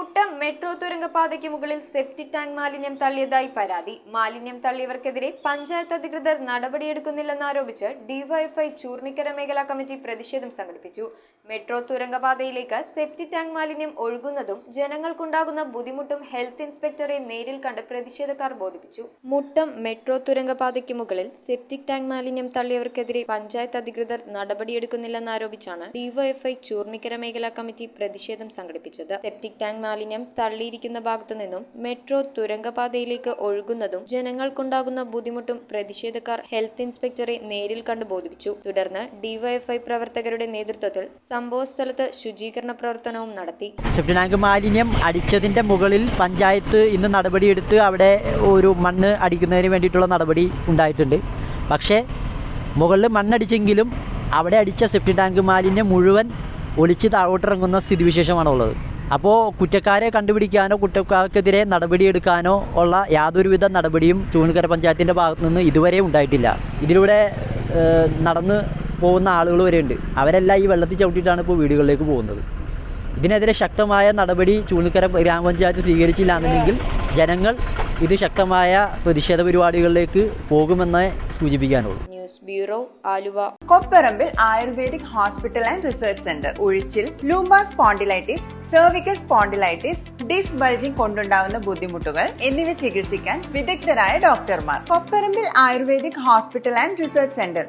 Muttom metro തുരങ്കപാതയ്ക്ക് മുകളിൽ septic tank മാലിന്യം തള്ളിയതായി പരാതി. മാലിന്യം തള്ളിയവർക്കെതിരെ പഞ്ചായത്ത് അധികൃതർ നടപടിയെടുക്കുന്നില്ലെന്നാരോപിച്ച് ഡിവൈഎഫ്ഐ ചൂർണിക്കര മേഖലാ കമ്മിറ്റി പ്രതിഷേധം സംഘടിപ്പിച്ചു. മെട്രോ തുരങ്കപാതയിലേക്ക് സെപ്റ്റിക് ടാങ്ക് മാലിന്യം ഒഴുകുന്നതും ജനങ്ങൾക്കുണ്ടാകുന്ന ബുദ്ധിമുട്ടും ഹെൽത്ത് ഇൻസ്പെക്ടറെ നേരിൽ കണ്ട് പ്രതിഷേധക്കാർ ബോധിപ്പിച്ചു. മുട്ടം മെട്രോ തുരങ്കപാതയ്ക്ക് മുകളിൽ സെപ്റ്റിക് ടാങ്ക് മാലിന്യം തള്ളിയവർക്കെതിരെ പഞ്ചായത്ത് അധികൃതർ നടപടിയെടുക്കുന്നില്ലെന്നാരോപിച്ചാണ് ഡിവൈഎഫ്ഐ ചൂർണിക്കര മേഖലാ കമ്മിറ്റി പ്രതിഷേധം സംഘടിപ്പിച്ചത്. സെപ്റ്റിക് ടാങ്ക് മാലിന്യം തള്ളിയിരിക്കുന്ന ഭാഗത്തു നിന്നും മെട്രോ തുരങ്കപാതയിലേക്ക് ഒഴുകുന്നതും ജനങ്ങൾക്കുണ്ടാകുന്ന ബുദ്ധിമുട്ടും പ്രതിഷേധക്കാർ ഹെൽത്ത് ഇൻസ്പെക്ടറെ നേരിൽ കണ്ട് ബോധിപ്പിച്ചു. തുടർന്ന് ഡിവൈഎഫ്ഐ പ്രവർത്തകരുടെ നേതൃത്വത്തിൽ സംഭവ സ്ഥലത്ത് ശുചീകരണ പ്രവർത്തനവും നടത്തി. സെപ്റ്റിക് ടാങ്ക് മാലിന്യം അടിച്ചതിന്റെ മുകളിൽ പഞ്ചായത്ത് ഇന്ന് നടപടിയെടുത്ത് അവിടെ ഒരു മണ്ണ് അടിക്കുന്നതിന് വേണ്ടിയിട്ടുള്ള നടപടി ഉണ്ടായിട്ടുണ്ട്. പക്ഷേ മുകളിൽ മണ്ണടിച്ചെങ്കിലും അവിടെ അടിച്ച സെപ്റ്റിക് ടാങ്ക് മാലിന്യം മുഴുവൻ ഒലിച്ച് താഴോട്ടിറങ്ങുന്ന സ്ഥിതിവിശേഷമാണുള്ളത്. അപ്പോൾ കുറ്റക്കാരെ കണ്ടുപിടിക്കാനോ കുറ്റക്കാർക്കെതിരെ നടപടിയെടുക്കാനോ ഉള്ള യാതൊരുവിധ നടപടിയും ചൂർണിക്കര പഞ്ചായത്തിൻ്റെ ഭാഗത്തു നിന്ന് ഇതുവരെ ഉണ്ടായിട്ടില്ല. ഇതിലൂടെ നടന്ന് പോകുന്ന ആളുകൾ വരെ ഉണ്ട്. അവരെല്ലാം ഈ വെള്ളത്തിൽ ചവിട്ടിയിട്ടാണ് ഇപ്പോൾ വീടുകളിലേക്ക് പോകുന്നത്. ഇതിനെതിരെ ശക്തമായ നടപടി ചൂർണിക്കര ഗ്രാമപഞ്ചായത്ത് സ്വീകരിച്ചില്ല എന്നുണ്ടെങ്കിൽ ജനങ്ങൾ ഇത് ശക്തമായ പ്രതിഷേധ പരിപാടികളിലേക്ക് പോകുമെന്ന് സൂചിപ്പിക്കാനുള്ളൂ. News bureau, Aluva. Kopparambil ayurvedic hospital and research centre. ഉഴിച്ചിൽ, lumbar spondylitis, cervical spondylitis, disc bulging കൊണ്ടുണ്ടാവുന്ന ബുദ്ധിമുട്ടുകൾ എന്നിവ ചികിത്സിക്കാൻ വിദഗ്ധരായ ഡോക്ടർമാർ. Kopparambil ayurvedic hospital and research centre.